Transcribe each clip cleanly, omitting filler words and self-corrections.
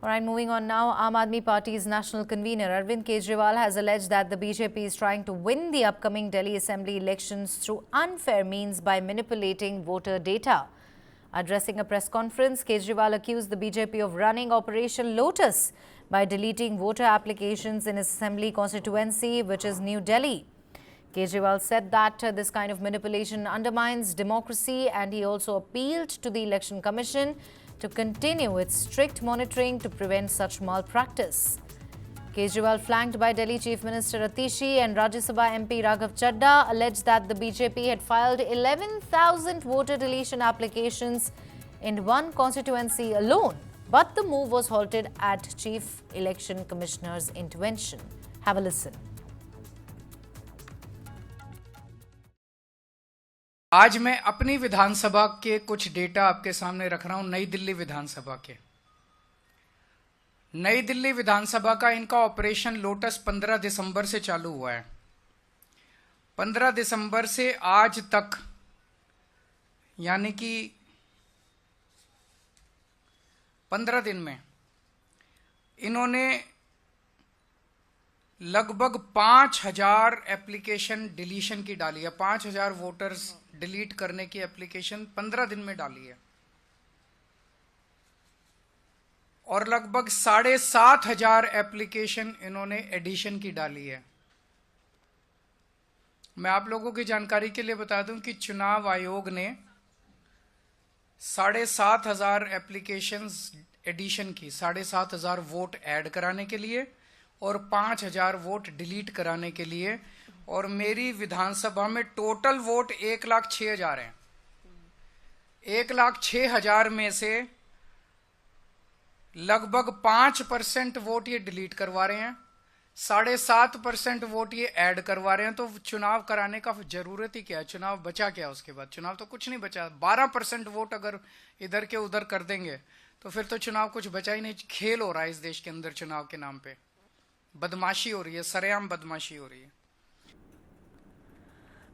All right, moving on now. Aam Aadmi Party's national convener Arvind Kejriwal has alleged that the BJP is trying to win the upcoming Delhi Assembly elections through unfair means by manipulating voter data. Addressing a press conference, Kejriwal accused the BJP of running Operation Lotus by deleting voter applications in his assembly constituency, which is New Delhi. Kejriwal said that this kind of manipulation undermines democracy, and he also appealed to the Election Commission to continue its strict monitoring to prevent such malpractice. Kejriwal, flanked by Delhi Chief Minister Atishi and Rajya Sabha MP Raghav Chadda, alleged that the BJP had filed 11,000 voter deletion applications in one constituency alone, but the move was halted at Chief Election Commissioner's intervention. Have a listen. आज मैं अपनी विधानसभा के कुछ data आपके सामने रख रहा हूं। नई दिल्ली विधानसभा के, नई दिल्ली विधानसभा का इनका ऑपरेशन लोटस 15 दिसंबर से चालू हुआ है। 15 दिसंबर से आज तक, यानी कि 15 दिन में इन्होंने लगभग 5,000 एप्लीकेशन डिलीशन की डाली है। 5,000 वोटर्स डिलीट करने की एप्लीकेशन 15 दिन में डाली है, और लगभग 7,500 एप्लीकेशन इन्होंने एडिशन की डाली है। मैं आप लोगों की जानकारी के लिए बता दूं कि चुनाव आयोग ने 7,500 एप्लीकेशंस एडिशन की, 7,500 वोट ऐड कराने के लिए और 5,000 वोट डिलीट कराने के लिए, और मेरी विधानसभा में टोटल वोट 1,06,000 हैं। 1,06,000 में से लगभग 5% वोट ये डिलीट करवा रहे हैं, 7.5% वोट ये ऐड करवा रहे हैं। तो चुनाव कराने का जरूरत ही क्या है? चुनाव बचा क्या उसके बाद? चुनाव तो कुछ नहीं बचा। 12% वोट अगर इधर के उधर कर देंगे तो फिर तो चुनाव कुछ बचा ही नहीं। खेल हो रहा है इस देश के अंदर चुनाव के नाम पे, बदमाशी हो रही है, सरेआम बदमाशी हो रही है।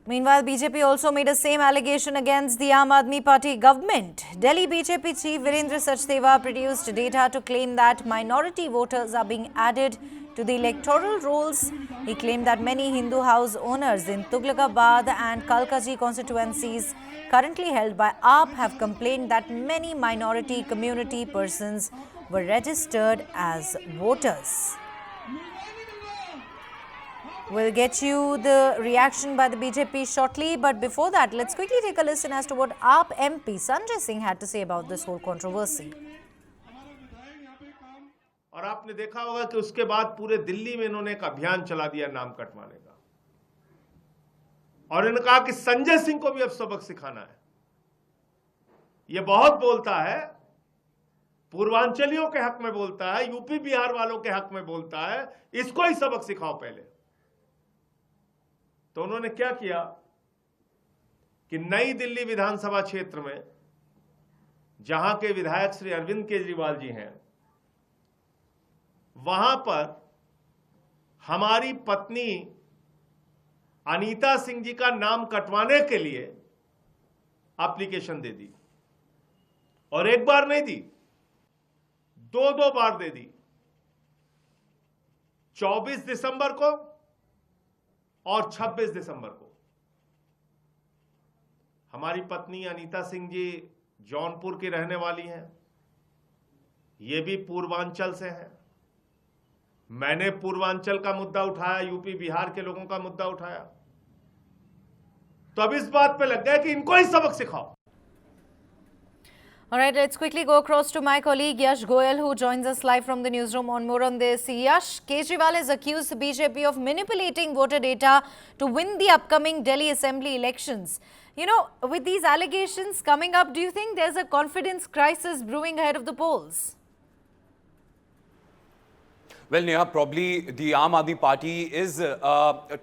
Meanwhile, BJP also made the same allegation against the Aam Aadmi Party government. Delhi BJP Chief Virendra Sachdeva produced data to claim that minority voters are being added to the electoral rolls. He claimed that many Hindu house owners in Tughlakabad and Kalkaji constituencies currently held by AAP have complained that many minority community persons were registered as voters. We'll get you the reaction by the BJP shortly, but before that, let's quickly take a listen as to what AAP MP Sanjay Singh had to say about this whole controversy. और आपने देखा होगा कि उसके बाद पूरे दिल्ली में इन्होंने एक अभियान चला दिया नाम कटवाने का, और इन्होंने कहा कि संजय सिंह को भी अब सबक सिखाना है। यह बहुत बोलता है, पूर्वांचलियों के हक में बोलता है, यूपी बिहार वालों के हक में बोलता है, इसको ही सबक सिखाओ पहले। तो उन्होंने क्या किया कि नई दिल्ली विधानसभा क्षेत्र में, जहां के विधायक श्री अरविंद केजरीवाल जी हैं, वहां पर हमारी पत्नी अनीता सिंह जी का नाम कटवाने के लिए एप्लीकेशन दे दी, और एक बार नहीं दी, दो बार दे दी। 24 दिसंबर को और 26 दिसंबर को। हमारी पत्नी अनीता सिंह जी जौनपुर की रहने वाली हैं, ये भी पूर्वांचल से हैं। मैंने पूर्वांचल का मुद्दा उठाया, यूपी बिहार के लोगों का मुद्दा उठाया, तो अब इस बात पे लग गया कि इनको ही सबक सिखाओ। All right, let's quickly go across to my colleague Yash Goyal, who joins us live from the newsroom on more on this. Yash, Kejriwal has accused the BJP of manipulating voter data to win the upcoming Delhi Assembly elections. You know, with these allegations coming up, do you think there's a confidence crisis brewing ahead of the polls? Well, Neha, probably the Aam Aadmi Party is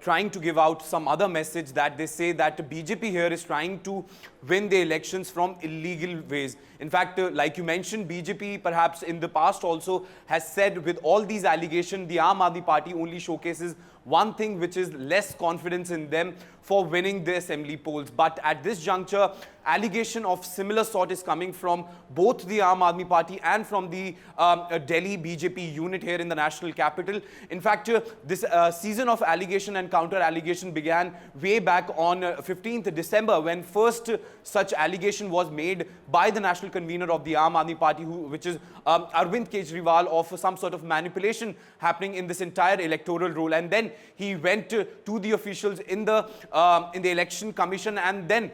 trying to give out some other message that they say that BJP here is trying to win the elections from illegal ways. In fact, like you mentioned, BJP perhaps in the past also has said with all these allegations, the Aam Aadmi Party only showcases one thing, which is less confidence in them for winning the assembly polls. But at this juncture, allegation of similar sort is coming from both the Aam Aadmi Party and from the Delhi BJP unit here in the national capital. In fact, this season of allegation and counter allegation began way back on 15th December when first such allegation was made by the national convener of the Aam Aadmi Party, which is Arvind Kejriwal, of some sort of manipulation happening in this entire electoral roll. And then he went to the officials in the election commission, and then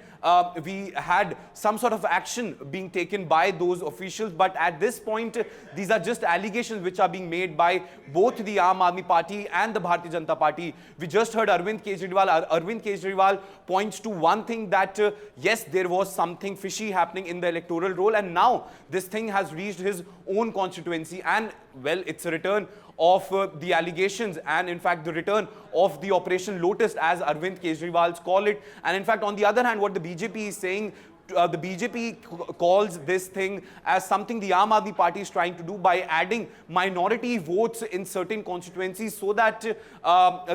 we had some sort of action being taken by those officials. But at this point, these are just allegations which are being made by both the Aam Aadmi Party and the Bharatiya Janata Party. We just heard Arvind Kejriwal. Arvind Kejriwal points to one thing, that yes, there was something fishy happening in the electoral roll, and now this thing has reached his own constituency, and well, it's a return of the allegations, and in fact the return of the Operation Lotus, as Arvind Kejriwal's call it. And in fact, on the other hand, what the BJP is saying, the BJP calls this thing as something the Aam Aadmi Party is trying to do by adding minority votes in certain constituencies so that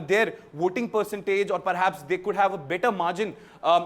their voting percentage, or perhaps they could have a better margin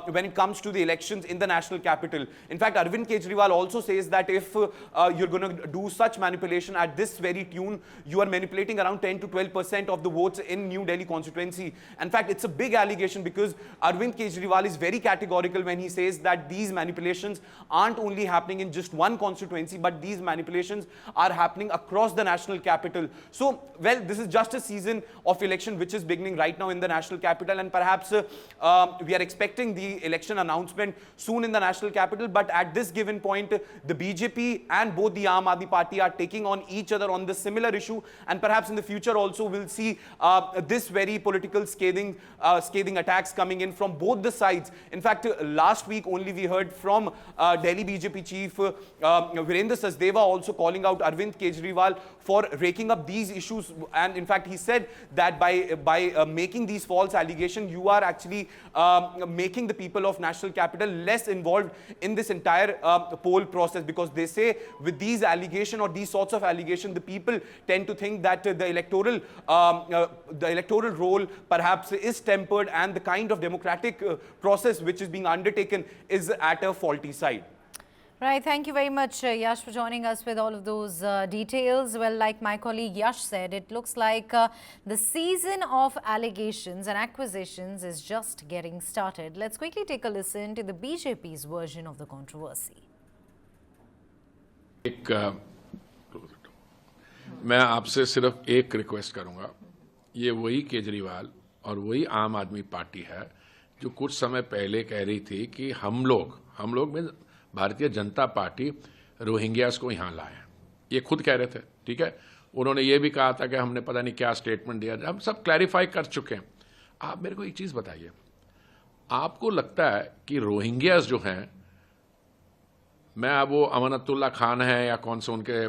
when it comes to the elections in the national capital. In fact, Arvind Kejriwal also says that if you're going to do such manipulation at this very tune, you are manipulating around 10 to 12% of the votes in New Delhi constituency. In fact, it's a big allegation because Arvind Kejriwal is very categorical when he says that these manipulations aren't only happening in just one constituency, but these manipulations are happening across the national capital. So, well, this is just a season of election which is beginning right now in the national capital, and perhaps we are expecting the election announcement soon in the national capital. But at this given point, the BJP and both the Aam Aadmi Party are taking on each other on this similar issue, and perhaps in the future also we'll see this very political scathing attacks coming in from both the sides. In fact, last week only we heard from Delhi BJP chief Virendra Sachdeva also calling out Arvind Kejriwal for raking up these issues, and in fact he said that by making these false allegations, you are actually making the people of national capital less involved in this entire poll process, because they say with these allegations or these sorts of allegations, the people tend to think that the electoral roll perhaps is tempered, and the kind of democratic process which is being undertaken is at a faulty side. Right, thank you very much, Yash, for joining us with all of those details. Well, like my colleague Yash said, it looks like the season of allegations and accusations is just getting started. Let's quickly take a listen to the BJP's version of the controversy. मैं आपसे सिर्फ एक request करूंगा, ये वही केजरीवाल और वही आम आदमी पार्टी है जो कुछ समय पहले कह रही थी कि हम लोग में भारतीय जनता पार्टी रोहिंग्यास को यहाँ लाए। ये खुद कह रहे थे, ठीक है। उन्होंने ये भी कहा था कि हमने पता नहीं क्या स्टेटमेंट दिया, हम सब क्लैरिफाई कर चुके हैं। आप मेरे को एक चीज़ बताइए, आपको लगता है कि रोहिंग्यास जो हैं, मैं अब वो अमानतुल्लाह खान है या कौन से उनके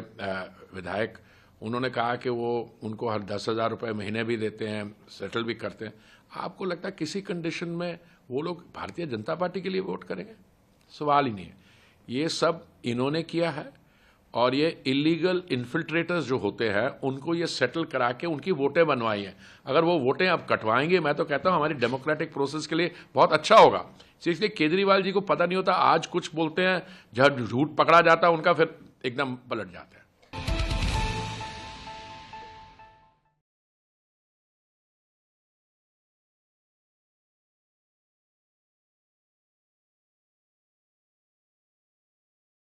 विधायक, उन्होंने कहा कि वो उनको हर 10,000 रुपये महीने भी देते हैं, सेटल भी करते हैं। आपको लगता है किसी कंडीशन में वो लोग भारतीय जनता पार्टी के लिए वोट करेंगे? सवाल ही नहीं है। ये सब इन्होंने किया है, और ये इलीगल इन्फिल्ट्रेटर्स जो होते हैं उनको ये सेटल करा के उनकी वोटें बनवाई हैं। अगर वो वोटें अब कटवाएंगे, मैं तो कहता हूँ हमारी डेमोक्रेटिक प्रोसेस के लिए बहुत अच्छा होगा। इसलिए केजरीवाल जी को पता नहीं होता, आज कुछ बोलते हैं, जब झूठ पकड़ा जाता है उनका फिर एकदम पलट जाता है।